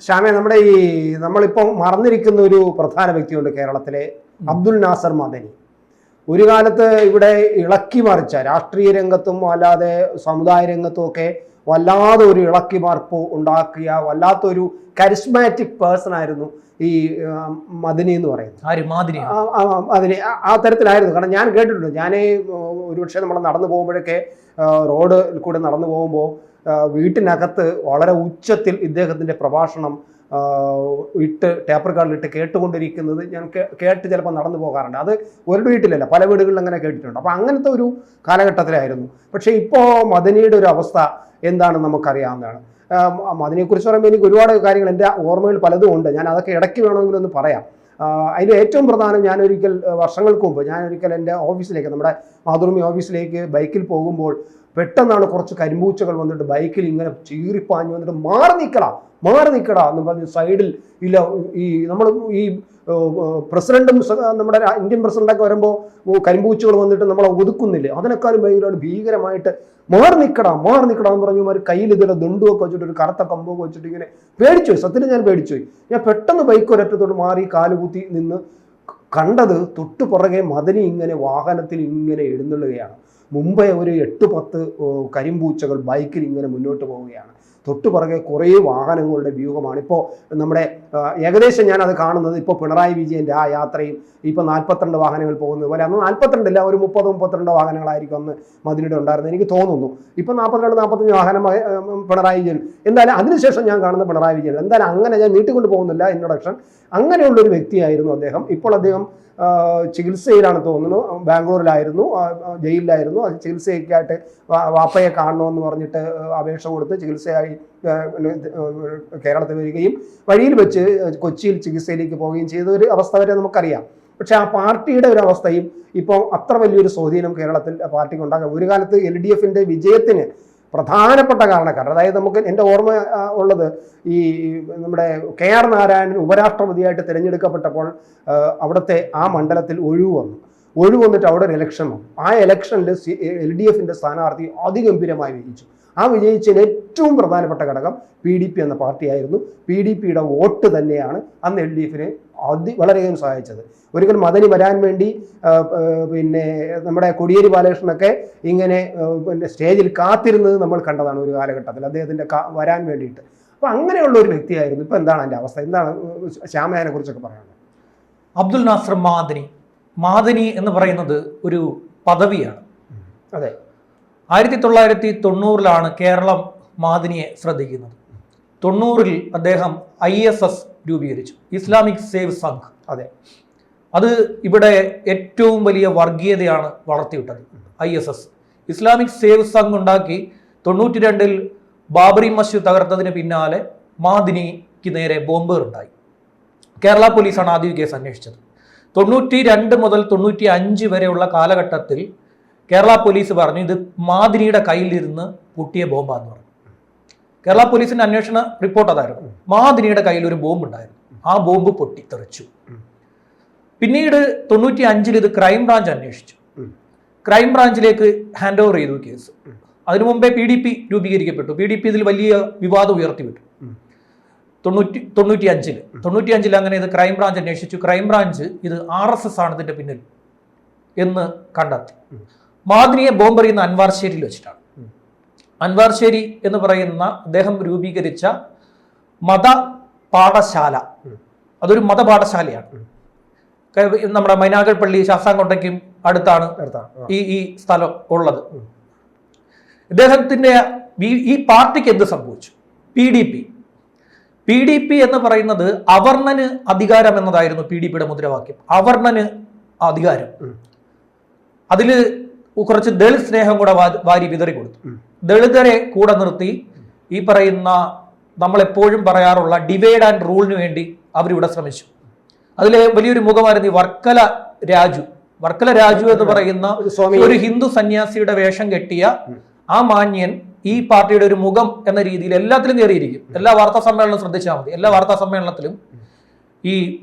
ശ്യാമേ, നമ്മളിപ്പോൾ മറന്നിരിക്കുന്ന ഒരു പ്രധാന വ്യക്തിയുണ്ട് കേരളത്തിലെ, അബ്ദുൽ നാസർ മദനി. ഒരു കാലത്ത് ഇവിടെ ഇളക്കി മറിച്ച രാഷ്ട്രീയ രംഗത്തും അല്ലാതെ സമുദായ രംഗത്തും ഒക്കെ വല്ലാതെ ഒരു ഇളക്കി മാർപ്പ് ഉണ്ടാക്കിയ വല്ലാത്തൊരു കരിസ്മാറ്റിക് പേഴ്സൺ ആയിരുന്നു ഈ മദനി എന്ന് പറയുന്നത്. അതിന് ആ തരത്തിലായിരുന്നു. കാരണം ഞാൻ കേട്ടിട്ടുണ്ട്, ഞാൻ ഒരുപക്ഷെ നമ്മൾ നടന്നു പോകുമ്പോഴൊക്കെ റോഡ് കൂടെ നടന്നു പോകുമ്പോൾ വീട്ടിനകത്ത് വളരെ ഉച്ചത്തിൽ ഇദ്ദേഹത്തിൻ്റെ പ്രഭാഷണം ടേപ്പർ കാർഡിലിട്ട് കേട്ടുകൊണ്ടിരിക്കുന്നത് ഞാൻ കേട്ട് ചിലപ്പോൾ നടന്നു പോകാറുണ്ട്. അത് ഒരു വീട്ടിലല്ല, പല വീടുകളിൽ അങ്ങനെ കേട്ടിട്ടുണ്ട്. അപ്പോൾ അങ്ങനത്തെ ഒരു കാലഘട്ടത്തിലായിരുന്നു. പക്ഷേ ഇപ്പോൾ മദനിയുടെ ഒരു അവസ്ഥ എന്താണെന്ന് നമുക്കറിയാവുന്നതാണ്. മദനിയെക്കുറിച്ച് പറയുമ്പോൾ എനിക്ക് ഒരുപാട് കാര്യങ്ങൾ എൻ്റെ ഓർമ്മയിൽ പലതും ഉണ്ട്. ഞാൻ അതൊക്കെ ഇടയ്ക്ക് വേണമെങ്കിലും ഒന്ന് പറയാം. അതിൽ ഏറ്റവും പ്രധാനം, വർഷങ്ങൾക്ക് മുമ്പ് ഞാനൊരിക്കൽ എൻ്റെ ഓഫീസിലേക്ക്, നമ്മുടെ മാതൃഭൂമി ഓഫീസിലേക്ക് ബൈക്കിൽ പോകുമ്പോൾ പെട്ടെന്നാണ് കുറച്ച് കരിമ്പൂച്ചകൾ വന്നിട്ട് ബൈക്കിൽ ഇങ്ങനെ ചീറിപ്പാഞ്ഞ് വന്നിട്ട് മാറി നിൽക്കടാ എന്ന് പറഞ്ഞ് സൈഡിൽ ഇല്ല. ഈ പ്രസിഡന്റും നമ്മുടെ ഇന്ത്യൻ പ്രസിഡന്റൊക്കെ വരുമ്പോൾ കരിമ്പൂച്ചകൾ വന്നിട്ട് നമ്മളെ ഒതുക്കുന്നില്ലേ, അതിനേക്കാളും ഭീകരമായിട്ട് മാറി നിൽക്കടാ എന്ന് പറഞ്ഞു. കയ്യിൽ ഇതിലെ ദണ്ടുമൊക്കെ വെച്ചിട്ട് ഒരു കറുത്ത കമ്പൊക്കെ വെച്ചിട്ട് ഇങ്ങനെ പേടിച്ചുപോയി. സത്യത്തിൽ ഞാൻ പേടിച്ചുപോയി. ഞാൻ പെട്ടെന്ന് ബൈക്ക് ഒരറ്റത്തോട് മാറി കാലുകുത്തി നിന്ന് കണ്ടത് തൊട്ടു പുറകെ മദനി ഇങ്ങനെ വാഹനത്തിൽ ഇങ്ങനെ എഴുന്നള്ളുകയാണ്. മുമ്പേ ഒരു 8-10 കരിമ്പൂച്ചകൾ ബൈക്കിൽ ഇങ്ങനെ മുന്നോട്ട് പോവുകയാണ്. തൊട്ടു പുറകെ കുറേ വാഹനങ്ങളുടെ വ്യൂഹമാണ്. ഇപ്പോൾ നമ്മുടെ ഏകദേശം ഞാനത് കാണുന്നത് ഇപ്പോൾ പിണറായി വിജയൻ്റെ ആ യാത്രയും ഇപ്പോൾ 42 വാഹനങ്ങൾ പോകുന്നത് പോലെ, അന്ന് 42 ഒരു 30-32 വാഹനങ്ങളായിരിക്കും അന്ന് മദനിയുടെ ഉണ്ടായിരുന്നത് എനിക്ക് തോന്നുന്നു. ഇപ്പോൾ 42-45 വാഹനം പിണറായി വിജയൻ. എന്തായാലും അതിനുശേഷം ഞാൻ കാണുന്ന പിണറായി വിജയൻ. എന്തായാലും അങ്ങനെ ഞാൻ നീട്ടിക്കൊണ്ട് പോകുന്നില്ല ഇൻട്രൊഡക്ഷൻ. അങ്ങനെയുള്ളൊരു വ്യക്തിയായിരുന്നു അദ്ദേഹം. ഇപ്പോൾ അദ്ദേഹം ചികിത്സയിലാണ് തോന്നുന്നു. ബാംഗ്ലൂരിലായിരുന്നു, ജയിലിലായിരുന്നു. അത് ചികിത്സയ്ക്കായിട്ട് വാപ്പയെ കാണണമെന്ന് പറഞ്ഞിട്ട് അപേക്ഷ കൊടുത്ത് ചികിത്സയായി കേരളത്തിൽ വരികയും വഴിയിൽ വെച്ച് കൊച്ചിയിൽ ചികിത്സയിലേക്ക് പോവുകയും ചെയ്ത ഒരു അവസ്ഥ വരെ നമുക്കറിയാം. പക്ഷെ ആ പാർട്ടിയുടെ ഒരു അവസ്ഥയും ഇപ്പോൾ അത്ര വലിയൊരു സ്വാധീനം കേരളത്തിൽ പാർട്ടിക്ക് ഉണ്ടാകാം. ഒരു കാലത്ത് LDFന്റെ വിജയത്തിന് പ്രധാനപ്പെട്ട കാരണക്കാരൻ, അതായത് എൻ്റെ ഓർമ്മ ഉള്ളത് ഈ നമ്മുടെ KR നാരായണൻ ഉപരാഷ്ട്രപതിയായിട്ട് തിരഞ്ഞെടുക്കപ്പെട്ടപ്പോൾ അവിടുത്തെ ആ മണ്ഡലത്തിൽ ഒഴിവ് വന്നിട്ട് അവിടെ ഒരു ഇലക്ഷൻ വന്നു. ആ ഇലക്ഷനിൽ LDFന്റെ സ്ഥാനാർത്ഥി അതിഗംഭീരമായി വിജയിച്ചു. ആ വിജയിച്ചതിന് ഏറ്റവും പ്രധാനപ്പെട്ട ഘടകം PDP എന്ന പാർട്ടിയായിരുന്നു. PDPയുടെ വോട്ട് തന്നെയാണ് അന്ന് LDFനെ വളരെയധികം സഹായിച്ചത്. ഒരിക്കൽ മദനി വരാൻ വേണ്ടി നമ്മുടെ കോടിയേരി ബാലകൃഷ്ണനൊക്കെ ഇങ്ങനെ സ്റ്റേജിൽ കാത്തിരുന്നത് നമ്മൾ കണ്ടതാണ് ഒരു കാലഘട്ടത്തിൽ, അദ്ദേഹത്തിൻ്റെ വരാൻ വേണ്ടിയിട്ട്. അപ്പോൾ അങ്ങനെയുള്ള ഒരു വ്യക്തിയായിരുന്നു. ഇപ്പോൾ എന്താണ് എൻ്റെ അവസ്ഥ? എന്താണ് ശ്യാമയെ കുറിച്ചൊക്കെ പറയാനുള്ളത്? അബ്ദുൽ നാസർ മാദനി എന്ന് പറയുന്നത് ഒരു പദവിയാണ്. അതെ. 1990 കേരളം മാദനിയെ ശ്രദ്ധിക്കുന്നത്. 90 അദ്ദേഹം ISS രൂപീകരിച്ചു, ഇസ്ലാമിക് സേവ് സംഘ്. അതെ, അത് ഇവിടെ ഏറ്റവും വലിയ വർഗീയതയാണ് വളർത്തിവിട്ടത്. ISS ഇസ്ലാമിക് സേവ് സംഘ് ഉണ്ടാക്കി 92 ബാബറി മസ്ജിദ് തകർത്തതിന് പിന്നാലെ മാദനിക്ക് നേരെ ബോംബുകൾ ഉണ്ടായി. കേരള പോലീസാണ് ആദ്യം കേസ് അന്വേഷിച്ചത്. 92 മുതൽ 95 വരെയുള്ള കാലഘട്ടത്തിൽ കേരള പോലീസ് പറഞ്ഞു ഇത് മാദനിയുടെ കയ്യിലിരുന്ന് പൊട്ടിയ ബോംബാന്ന് പറഞ്ഞു. കേരള പോലീസിന്റെ അന്വേഷണ റിപ്പോർട്ട് അതായിരുന്നു. മാദനിയുടെ കയ്യിൽ ഒരു ബോംബ് ഉണ്ടായിരുന്നു, ആ ബോംബ് പൊട്ടിത്തെറിച്ചു. പിന്നീട് 95 ഇത് ക്രൈംബ്രാഞ്ച് അന്വേഷിച്ചു. ക്രൈംബ്രാഞ്ചിലേക്ക് ഹാൻഡ് ഓവർ ചെയ്തു കേസ്. അതിനു മുമ്പേ PDP രൂപീകരിക്കപ്പെട്ടു. PDP ഇതിൽ വലിയ വിവാദം ഉയർത്തിവിട്ടു. 95 അങ്ങനെ ഇത് ക്രൈംബ്രാഞ്ച് അന്വേഷിച്ചു. ക്രൈംബ്രാഞ്ച് ഇത് RSS ആണ് ഇതിന്റെ പിന്നിൽ എന്ന് കണ്ടെത്തി. മാദനിയെ ബോംബെറിയുന്ന അൻവാർശ്ശേരിയിൽ വെച്ചിട്ടാണ്. അൻവാർശ്ശേരി എന്ന് പറയുന്ന അദ്ദേഹം രൂപീകരിച്ച മതപാഠശാല, അതൊരു മതപാഠശാലയാണ്. നമ്മുടെ മൈനാഗപ്പള്ളി ശാസ്താംകോട്ടയ്ക്കും അടുത്താണ് ഈ സ്ഥലം ഉള്ളത്. ഇദ്ദേഹത്തിന്റെ ഈ പാർട്ടിക്ക് എന്ത് സംഭവിച്ചു? PDP എന്ന് പറയുന്നത് അവർണന് അധികാരം എന്നതായിരുന്നു PDPയുടെ മുദ്രാവാക്യം. അവർണന് അധികാരം. അതില് കുറച്ച് ദളിത് സ്നേഹം കൂടെ വാരി വിതറി കൊടുത്തു. ദളിതരെ കൂടെ നിർത്തി ഈ പറയുന്ന നമ്മളെപ്പോഴും പറയാറുള്ള ഡിവൈഡ് ആൻഡ് റൂളിന് വേണ്ടി അവരിവിടെ ശ്രമിച്ചു. അതിലെ വലിയൊരു മുഖമായിരുന്നു ഈ വർക്കല രാജു എന്ന് പറയുന്ന ഒരു ഹിന്ദു സന്യാസിയുടെ വേഷം കെട്ടിയ ആ മാന്യൻ ഈ പാർട്ടിയുടെ ഒരു മുഖം എന്ന രീതിയിൽ എല്ലാത്തിലും കയറിയിരിക്കും. എല്ലാ വാർത്താ സമ്മേളനം ശ്രദ്ധിച്ചാൽ മതി. എല്ലാ വാർത്താ സമ്മേളനത്തിലും ഈ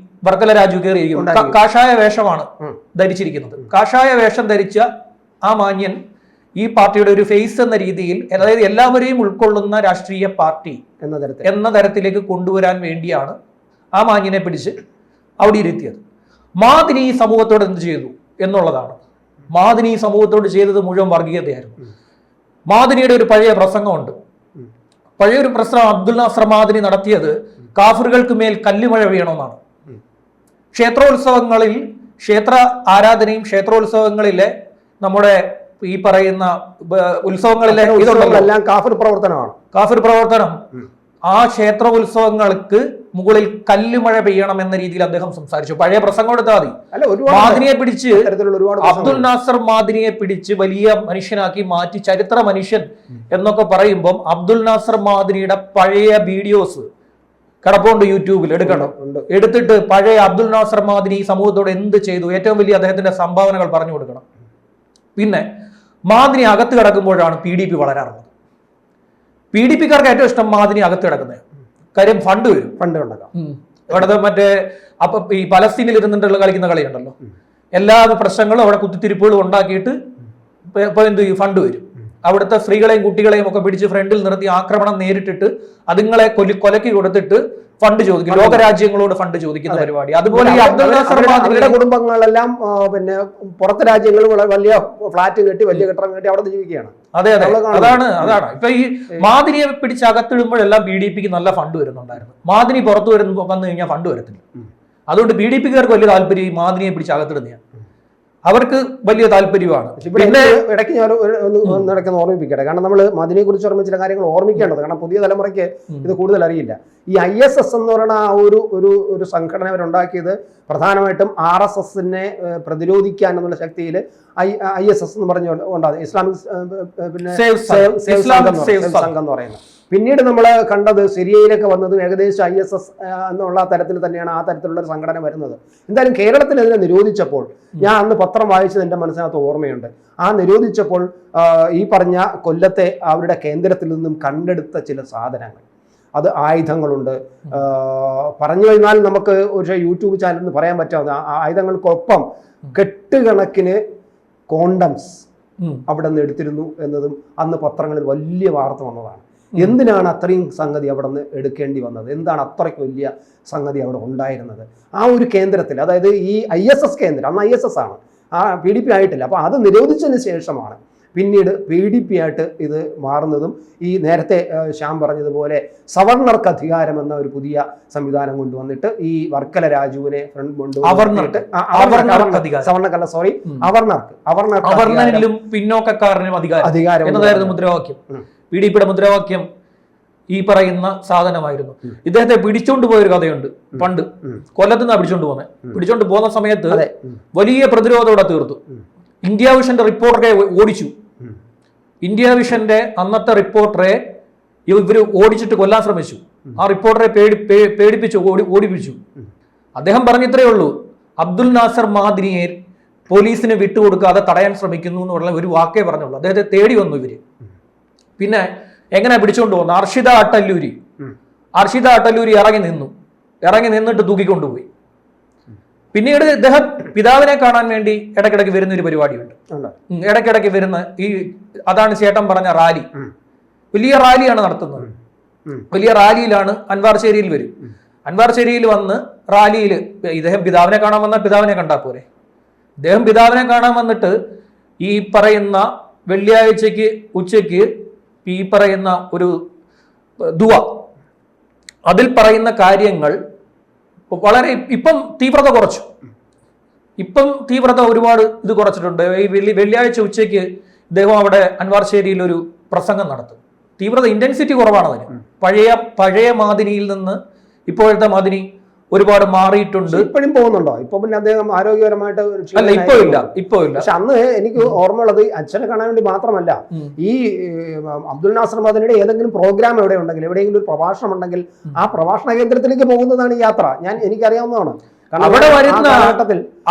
വർക്കല രാജു കയറിയിരിക്കും. കാഷായ വേഷമാണ് ധരിച്ചിരിക്കുന്നത്. കാഷായ വേഷം ധരിച്ച ആ മാന്യൻ ഈ പാർട്ടിയുടെ ഒരു ഫേസ് എന്ന രീതിയിൽ, അതായത് എല്ലാവരെയും ഉൾക്കൊള്ളുന്ന രാഷ്ട്രീയ പാർട്ടി എന്ന തരത്തിലേക്ക് കൊണ്ടുവരാൻ വേണ്ടിയാണ് ആ മാന്യനെ പിടിച്ച് അവിടെ ഇരുത്തിയത്. മാദിനി ഈ സമൂഹത്തോട് എന്ത് ചെയ്തു എന്നുള്ളതാണ്. മാദിനി ഈ സമൂഹത്തോട് ചെയ്തത് മുഴുവൻ വർഗീയതയായിരുന്നു. മാദിനിയുടെ ഒരു പഴയ പ്രസംഗമുണ്ട്. പഴയൊരു പ്രശ്നം അബ്ദുൽ നാസർ മാദിനി നടത്തിയത് കാഫിറുകൾക്ക് മേൽ കല്ലുമഴ വീണമെന്നാണ്. ക്ഷേത്രോത്സവങ്ങളിൽ, ക്ഷേത്ര ആരാധനയും ക്ഷേത്രോത്സവങ്ങളിലെ നമ്മുടെ ഈ പറയുന്ന ഉത്സവങ്ങളിലെ ഇതുള്ളതെല്ലാം കാഫിർ പ്രവർത്തനമാണ്. കാഫിർ പ്രവർത്തനം. ആ ക്ഷേത്ര ഉത്സവങ്ങൾക്ക് മുകളിൽ കല്ലുമഴ പെയ്യണം എന്ന രീതിയിൽ അദ്ദേഹം സംസാരിച്ചു. പഴയ പ്രസംഗം എടുത്താൽ മതി. മാദിനിയെ പിടിച്ച്, അബ്ദുൽ നാസർ മാദിനിയെ പിടിച്ച് വലിയ മനുഷ്യനാക്കി മാറ്റി ചരിത്ര മനുഷ്യൻ എന്നൊക്കെ പറയുമ്പം അബ്ദുൽ നാസർ മാദിനിയുടെ പഴയ വീഡിയോസ് കിടപ്പുണ്ട് യൂട്യൂബിൽ, എടുക്കണം. എടുത്തിട്ട് പഴയ അബ്ദുൽ നാസർ മാദിനി സമൂഹത്തോട് എന്ത് ചെയ്തു, ഏറ്റവും വലിയ അദ്ദേഹത്തിന്റെ സംഭാവനകൾ പറഞ്ഞു കൊടുക്കണം. പിന്നെ മാദിനി അകത്ത് കിടക്കുമ്പോഴാണ് PDP വളരാറുള്ളത്. PDPക്കാർക്ക് ഏറ്റവും ഇഷ്ടം മാദിനി അകത്ത് കിടക്കുന്നത്. കാര്യം ഫണ്ട് വരും, ഫണ്ട് ഉണ്ടാക്കാം. അവിടെ മറ്റേ അപ്പൊ ഈ പലസ്തീനിൽ ഇരുന്നിട്ടുള്ള കളിക്കുന്ന കളിയുണ്ടല്ലോ, എല്ലാ പ്രശ്നങ്ങളും അവിടെ കുത്തിത്തിരിപ്പുകളും ഉണ്ടാക്കിയിട്ട് ഇപ്പൊ എന്ത് ഫണ്ട് വരും. അവിടുത്തെ സ്ത്രീകളെയും കുട്ടികളെയും ഒക്കെ പിടിച്ച് ഫ്രണ്ടിൽ നിർത്തി ആക്രമണം നേരിട്ടിട്ട് അതുങ്ങളെ കൊലക്കി കൊടുത്തിട്ട് ഫണ്ട് ചോദിക്കും. ലോകരാജ്യങ്ങളോട് ഫണ്ട് ചോദിക്കുന്ന പരിപാടി. അതുപോലെ അവരുടെ കുടുംബങ്ങളെല്ലാം പിന്നെ പുറത്തെ രാജ്യങ്ങളിൽ വലിയ ഫ്ലാറ്റ് കെട്ടി, വലിയ കെട്ടിടം കെട്ടി അവിടെ ജീവിക്കുകയാണ്. അതെ അതെ, അതാണ് ഇപ്പൊ ഈ മാദിനിയെ പിടിച്ച് അകത്തിടുമ്പോഴെല്ലാം PDPക്ക് നല്ല ഫണ്ട് വരുന്നുണ്ടായിരുന്നു. മാദിനി പുറത്തു വന്നു കഴിഞ്ഞാൽ ഫണ്ട് വരത്തില്ല. അതുകൊണ്ട് PDPക്കാർക്ക് വലിയ താല്പര്യം ഈ മാദിനിയെ പിടിച്ച് അകത്തിടുന്നതാണ്. അവർക്ക് വലിയ താല്പര്യമാണ്. പിന്നെ ഇടയ്ക്ക് ഞാൻ ഇടയ്ക്ക് ഓർമ്മിപ്പിക്കട്ടെ, കാരണം നമ്മൾ മാദിനിയെ കുറിച്ച് ഓർമ്മ ചില കാര്യങ്ങൾ ഓർമ്മിക്കേണ്ടത്, കാരണം പുതിയ തലമുറയ്ക്ക് ഇത് കൂടുതൽ അറിയില്ല. ഈ ISS എന്ന് പറയുന്ന ആ ഒരു സംഘടന അവരുണ്ടാക്കിയത് പ്രധാനമായിട്ടും RSSനെ പ്രതിരോധിക്കാൻ എന്നുള്ള ശക്തിയിൽ ISS എന്ന് പറഞ്ഞുകൊണ്ടാണ് ഇസ്ലാമിക് പിന്നെ സംഘം എന്ന് പറയുന്നത്. പിന്നീട് നമ്മൾ കണ്ടത് സിറിയയിലൊക്കെ വന്നതും ഏകദേശം ISS എന്നുള്ള തരത്തിൽ തന്നെയാണ് ആ തരത്തിലുള്ള ഒരു സംഘടന വരുന്നത്. എന്തായാലും കേരളത്തിൽ അതിനെ നിരോധിച്ചപ്പോൾ ഞാൻ അന്ന് പത്രം വായിച്ചത് എൻ്റെ മനസ്സിനകത്ത് ഓർമ്മയുണ്ട്. ആ നിരോധിച്ചപ്പോൾ ഈ പറഞ്ഞ കൊല്ലത്തെ അവരുടെ കേന്ദ്രത്തിൽ നിന്നും കണ്ടെടുത്ത ചില സാധനങ്ങൾ, അത് ആയുധങ്ങളുണ്ട്. പറഞ്ഞു കഴിഞ്ഞാൽ നമുക്ക് ഒരു യൂട്യൂബ് ചാനലിൽ നിന്ന് പറയാൻ പറ്റാവുന്ന ആയുധങ്ങൾക്കൊപ്പം കെട്ടുകണക്കിന് കോണ്ടംസ് അവിടെ നിന്ന് എടുത്തിരുന്നു എന്നതും അന്ന് പത്രങ്ങളിൽ വലിയ വാർത്ത വന്നതാണ്. എന്തിനാണ് അത്രയും സംഗതി അവിടെ നിന്ന് എടുക്കേണ്ടി വന്നത്? എന്താണ് അത്രയ്ക്ക് വലിയ സംഗതി അവിടെ ഉണ്ടായിരുന്നത്? ആ ഒരു കേന്ദ്രത്തിൽ, അതായത് ഈ ISS കേന്ദ്രം, അന്ന് ISS ആണ്, ആ PDP ആയിട്ടില്ല. അപ്പോൾ അത് നിരോധിച്ചതിന് ശേഷമാണ് പിന്നീട് PDP ആയിട്ട് ഇത് മാറുന്നതും. ഈ നേരത്തെ ശ്യാം പറഞ്ഞതുപോലെ സവർണർക്ക് അധികാരം എന്ന ഒരു പുതിയ സംവിധാനം കൊണ്ടുവന്നിട്ട് ഈ വർക്കല രാജുവിനെ അവർണർക്കും പിന്നോക്കക്കാരനും അധികാരം എന്നതായിരുന്നു മുദ്രാവാക്യം. PDPയുടെ മുദ്രാവാക്യം ഈ പറയുന്ന സാധനമായിരുന്നു. ഇദ്ദേഹത്തെ പിടിച്ചോണ്ട് പോയൊരു കഥയുണ്ട്. പണ്ട് കൊല്ലത്ത് നിന്നാണ് പിടിച്ചോണ്ട് പോകുന്ന സമയത്ത് വലിയ പ്രതിരോധത്തോടെ തീർത്തു. ഇന്ത്യ വിഷന്റെ റിപ്പോർട്ടറെ ഓടിച്ചു. ഇന്ത്യ വിഷന്റെ അന്നത്തെ റിപ്പോർട്ടറെ ഇവര് ഓടിച്ചിട്ട് കൊല്ലാൻ ശ്രമിച്ചു. ആ റിപ്പോർട്ടറെ പേടിപ്പിച്ചു, ഓടിപ്പിച്ചു. അദ്ദേഹം പറഞ്ഞിത്രേ ഉള്ളൂ, അബ്ദുൽ നാസർ മാദിനിയെ പോലീസിന് വിട്ടുകൊടുക്കാതെ തടയാൻ ശ്രമിക്കുന്നു എന്ന് പറഞ്ഞ ഒരു വാക്കേ പറഞ്ഞുള്ളൂ. അദ്ദേഹത്തെ തേടി വന്നു ഇവര്. പിന്നെ എങ്ങനെ പിടിച്ചുകൊണ്ട് പോകുന്നു? അർഷിത അട്ടല്ലൂരി ഇറങ്ങി നിന്നിട്ട് തൂക്കിക്കൊണ്ടുപോയി. പിന്നീട് ഇദ്ദേഹം പിതാവിനെ കാണാൻ വേണ്ടി ഇടയ്ക്കിടയ്ക്ക് വരുന്ന ഒരു പരിപാടിയുണ്ട്. ഇടയ്ക്കിടയ്ക്ക് വരുന്ന അതാണ് ചേട്ടൻ പറഞ്ഞ റാലി. വലിയ റാലിയാണ് നടത്തുന്നത്. വലിയ റാലിയിലാണ് അൻവാർശേരിയിൽ വരും. അൻവാർശേരിയിൽ വന്ന് റാലിയിൽ ഇദ്ദേഹം പിതാവിനെ കാണാൻ വന്നാൽ പിതാവിനെ കണ്ടാൽ പോരെ. ഇദ്ദേഹം പിതാവിനെ കാണാൻ വന്നിട്ട് ഈ പറയുന്ന വെള്ളിയാഴ്ചക്ക് ഉച്ചയ്ക്ക് ഈ പറയുന്ന ഒരു ദുവ, അതിൽ പറയുന്ന കാര്യങ്ങൾ വളരെ ഇപ്പം തീവ്രത കുറച്ചു. ഒരുപാട് ഇത് കുറച്ചിട്ടുണ്ട്. ഈ വെള്ളിയാഴ്ച ഉച്ചയ്ക്ക് ഇദ്ദേഹം അവിടെ അൻവാർശേരിയിൽ ഒരു പ്രസംഗം നടത്തും. തീവ്രത, ഇന്റൻസിറ്റി കുറവാണ് അതിന്. പഴയ മാദിനിയിൽ നിന്ന് ഇപ്പോഴത്തെ മാദിനി ഒരുപാട് മാറിയിട്ടുണ്ട്. ഇപ്പോഴും പോകുന്നുണ്ടോ? ഇപ്പൊ പിന്നെ അദ്ദേഹം ആരോഗ്യപരമായിട്ട് അല്ല, ഇപ്പോ ഇല്ല. പക്ഷെ അന്ന് എനിക്ക് ഓർമ്മയുള്ളത് അച്ഛനെ കാണാൻ വേണ്ടി മാത്രമല്ല, ഈ അബ്ദുൽ നാസർ മാദിനിയുടെ ഏതെങ്കിലും പ്രോഗ്രാം എവിടെ ഉണ്ടെങ്കിൽ, എവിടെയെങ്കിലും ഒരു പ്രഭാഷണം ഉണ്ടെങ്കിൽ ആ പ്രഭാഷണ കേന്ദ്രത്തിലേക്ക് പോകുന്നതാണ് ഈ യാത്ര. എനിക്കറിയാവുന്നതാണ്.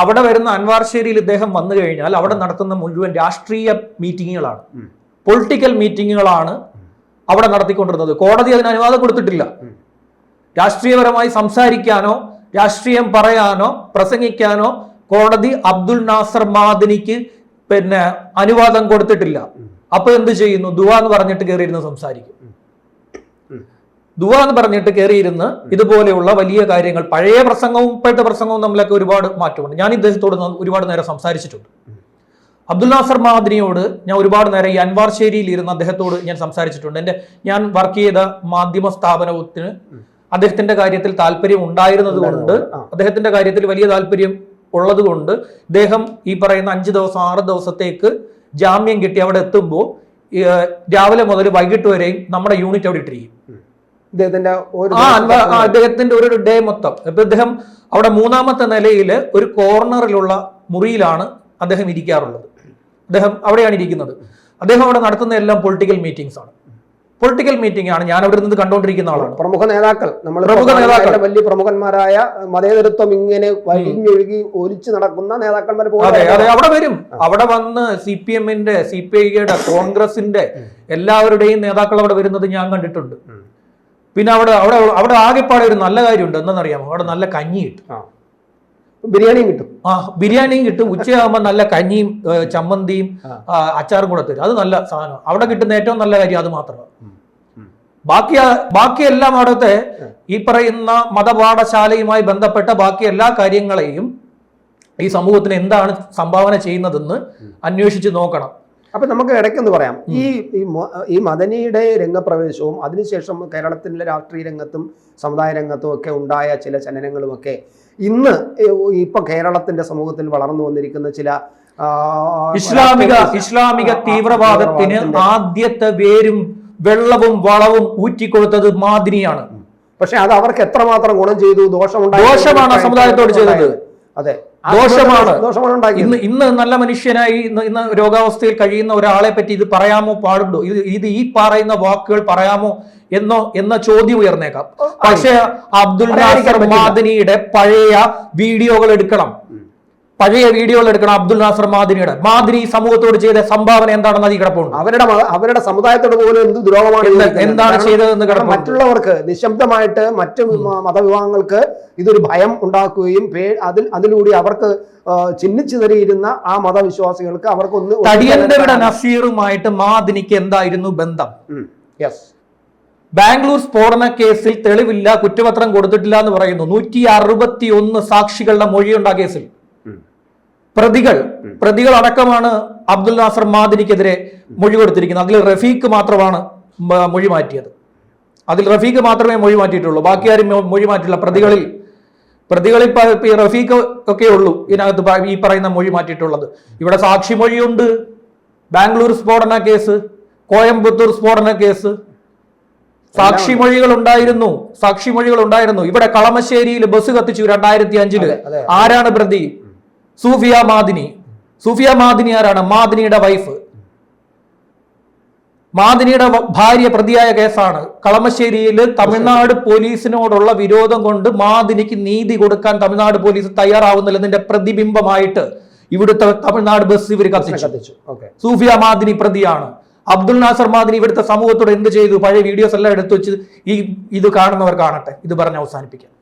അവിടെ വരുന്ന അൻവാർശേരിയിൽ ഇദ്ദേഹം വന്നു കഴിഞ്ഞാൽ അവിടെ നടത്തുന്ന മുഴുവൻ രാഷ്ട്രീയ മീറ്റിങ്ങുകളാണ്, പൊളിറ്റിക്കൽ മീറ്റിങ്ങുകളാണ് അവിടെ നടത്തിക്കൊണ്ടിരുന്നത്. കോടതി അതിന് അനുവാദം കൊടുത്തിട്ടില്ല. രാഷ്ട്രീയപരമായി സംസാരിക്കാനോ രാഷ്ട്രീയം പറയാനോ പ്രസംഗിക്കാനോ കോടതി അബ്ദുൽ നാസർ മാദിനിക്ക് പിന്നെ അനുവാദം കൊടുത്തിട്ടില്ല. അപ്പൊ എന്ത് ചെയ്യുന്നു? ദുആ എന്ന് പറഞ്ഞിട്ട് കയറിയിരുന്ന് സംസാരിക്കും. ദുആ എന്ന് പറഞ്ഞിട്ട് കയറിയിരുന്ന് ഇതുപോലെയുള്ള വലിയ കാര്യങ്ങൾ, പഴയ പ്രസംഗവും ഇപ്പോഴത്തെ പ്രസംഗവും തമ്മിലൊക്കെ ഒരുപാട് മാറ്റമുണ്ട്. ഞാൻ ഇദ്ദേഹത്തോട് ഒരുപാട് നേരം സംസാരിച്ചിട്ടുണ്ട്. അബ്ദുൽ നാസർ മാദിനിയോട് ഞാൻ ഒരുപാട് നേരം ഈ അൻവാർശ്ശേരിയിൽ ഇരുന്ന് അദ്ദേഹത്തോട് ഞാൻ സംസാരിച്ചിട്ടുണ്ട്. ഞാൻ വർക്ക് ചെയ്ത മാധ്യമ സ്ഥാപനത്തിന് അദ്ദേഹത്തിന്റെ കാര്യത്തിൽ താല്പര്യം ഉണ്ടായിരുന്നത് കൊണ്ട്, അദ്ദേഹത്തിന്റെ കാര്യത്തിൽ വലിയ താല്പര്യം ഉള്ളത് കൊണ്ട് ഇദ്ദേഹം ഈ പറയുന്ന 5 ദിവസം 6 ദിവസത്തേക്ക് ജാമ്യം കിട്ടി അവിടെ എത്തുമ്പോൾ രാവിലെ മുതൽ വൈകിട്ട് വരെയും നമ്മുടെ യൂണിറ്റ് അവിടെ ഇട്ടിരിക്കും. അദ്ദേഹത്തിന്റെ ഒരു ഡേ മൊത്തം. ഇപ്പൊ ഇദ്ദേഹം അവിടെ 3ാമത്തെ നിലയില് ഒരു കോർണറിലുള്ള മുറിയിലാണ് അദ്ദേഹം ഇരിക്കാറുള്ളത്. അദ്ദേഹം അവിടെയാണ് ഇരിക്കുന്നത്. അദ്ദേഹം അവിടെ നടത്തുന്ന എല്ലാം പൊളിറ്റിക്കൽ മീറ്റിംഗ്സ് ആണ്. പൊളിറ്റിക്കൽ മീറ്റിംഗ് ആണ്. ഞാൻ അവിടെ നിന്ന് കണ്ടുകൊണ്ടിരിക്കുന്ന ആളാണ്. പ്രമുഖ നേതാക്കൾ, വലിയ പ്രമുഖന്മാരായ മതേതരത്വം ഇങ്ങനെ വഴിഞ്ഞൊഴുകി ഒലിച്ചു നടക്കുന്ന നേതാക്കന്മാർ. അതെ അതെ, അവിടെ വരും. അവിടെ വന്ന് CPM-ന്റെ, CPI-യുടെ, കോൺഗ്രസിന്റെ എല്ലാവരുടെയും നേതാക്കൾ അവിടെ വരുന്നത് ഞാൻ കണ്ടിട്ടുണ്ട്. പിന്നെ അവിടെ ആകെപ്പാടെ ഒരു നല്ല കാര്യമുണ്ട്. എന്താണെന്നറിയാമോ? അവിടെ നല്ല കഞ്ഞി കിട്ടും, ബിരിയാണിയും കിട്ടും. ബിരിയാണിയും കിട്ടും. ഉച്ചയാകുമ്പോൾ നല്ല കഞ്ഞിയും ചമ്മന്തിയും അച്ചാറും കൂടെ തരും. അത് നല്ല സാധനം. അവിടെ കിട്ടുന്ന ഏറ്റവും നല്ല കാര്യം അത് മാത്രമാണ്. ബാക്കിയെല്ലാം അവിടുത്തെ ഈ പറയുന്ന മതപാഠശാലയുമായി ബന്ധപ്പെട്ട ബാക്കി എല്ലാ കാര്യങ്ങളെയും ഈ സമൂഹത്തിന് എന്താണ് സംഭാവന ചെയ്യുന്നതെന്ന് അന്വേഷിച്ച് നോക്കണം. അപ്പൊ നമുക്ക് ഇടയ്ക്കെന്ന് പറയാം, ഈ മദനിയുടെ രംഗപ്രവേശവും അതിനുശേഷം കേരളത്തിലെ രാഷ്ട്രീയ രംഗത്തും സമുദായ രംഗത്തും ഒക്കെ ഉണ്ടായ ചില ചലനങ്ങളുമൊക്കെ ഇന്ന് ഇപ്പൊ കേരളത്തിന്റെ സമൂഹത്തിൽ വളർന്നു വന്നിരിക്കുന്ന ചില ഇസ്ലാമിക തീവ്രവാദത്തിന് ആദ്യത്തെ വേരും വെള്ളവും വളവും ഊറ്റിക്കൊടുത്തത് മാദിനിയാണ്. പക്ഷെ അത് അവർക്ക് എത്രമാത്രം ഗുണം ചെയ്തു, ദോഷമാണ് സമുദായത്തോട് ചെയ്തത്. അതെ, ദോഷമാണ്. ഇന്ന് നല്ല മനുഷ്യനായി ഇന്ന് രോഗാവസ്ഥയിൽ കഴിയുന്ന ഒരാളെ പറ്റി ഇത് പറയാമോ, പാടുണ്ടോ, ഇത് ഈ പറയുന്ന വാക്കുകൾ പറയാമോ എന്ന ചോദ്യം ഉയർന്നേക്കാം. പക്ഷെ അബ്ദുൽ നാസർ മാദിനിയുടെ പഴയ വീഡിയോകൾ എടുക്കണം. അബ്ദുൽ നാസർ മാദിനി സമൂഹത്തോട് ചെയ്ത സംഭാവന എന്താണെന്ന് അതിൽ കിടപ്പുണ്ട്. അവരുടെ സമുദായത്തോട് പോലും എന്ത് ദ്രോഹമാണ്, എന്താണ് ചെയ്തതെന്ന് കിടപ്പുണ്ട്. മറ്റുള്ളവർക്ക് നിശബ്ദമായിട്ട് മറ്റു മതവിഭാഗങ്ങൾക്ക് ഇതൊരു ഭയം ഉണ്ടാക്കുകയും അതിലൂടെ അവർക്ക് ചിഹ്നിച്ചിതറിയിരുന്ന ആ മതവിശ്വാസികൾക്ക് അവർക്ക് തടിയന്തരുടെ നസീറുമായിട്ട് മാദിനിക്ക് എന്തായിരുന്നു ബന്ധം? ബാംഗ്ലൂർ സ്ഫോടന കേസിൽ തെളിവില്ല, കുറ്റപത്രം കൊടുത്തിട്ടില്ല എന്ന് പറയുന്നു. 161 സാക്ഷികളുടെ മൊഴിയുണ്ട് ആ കേസിൽ. പ്രതികൾ അടക്കമാണ് അബ്ദുൽ നാസർ മാദിനിക്കെതിരെ മൊഴി കൊടുത്തിരിക്കുന്നത്. അതിൽ റഫീഖ് മാത്രമാണ് മൊഴി മാറ്റിയത്. റഫീഖ് മാത്രമേ മൊഴി മാറ്റിയിട്ടുള്ളൂ. ബാക്കി ആരും മൊഴി മാറ്റിയില്ല. പ്രതികളിൽ റഫീഖ് ഒക്കെ ഉള്ളൂ ഇതിനകത്ത് ഈ പറയുന്ന മൊഴി മാറ്റിയിട്ടുള്ളത്. ഇവിടെ സാക്ഷി മൊഴിയുണ്ട്. ബാംഗ്ലൂർ സ്ഫോടന കേസ്, കോയമ്പത്തൂർ സ്ഫോടന കേസ്, സാക്ഷിമൊഴികൾ ഉണ്ടായിരുന്നു. ഇവിടെ കളമശ്ശേരിയിൽ ബസ് കത്തിച്ചു 2005. ആരാണ് പ്രതി? സൂഫിയ മാദിനി ആരാണ്? മാദിനിയുടെ വൈഫ്, മാദിനിയുടെ ഭാര്യ പ്രതിയായ കേസാണ്. കളമശ്ശേരിയിൽ തമിഴ്നാട് പോലീസിനോടുള്ള വിരോധം കൊണ്ട് മാദിനിക്ക് നീതി കൊടുക്കാൻ തമിഴ്നാട് പോലീസ് തയ്യാറാവുന്നില്ലെന്നതിന്റെ പ്രതിബിംബമായിട്ട് ഇവിടുത്തെ തമിഴ്നാട് ബസ് ഇവർ കത്തിച്ചു. സൂഫിയ മാദിനി പ്രതിയാണ്. അബ്ദുൽ നാസർ മാദിനി ഇവിടുത്തെ സമൂഹത്തോട് എന്ത് ചെയ്തു? പഴയ വീഡിയോസ് എല്ലാം എടുത്തു വെച്ച് ഇത് കാണുന്നവർ കാണട്ടെ. ഇത് പറഞ്ഞ് അവസാനിപ്പിക്കാം.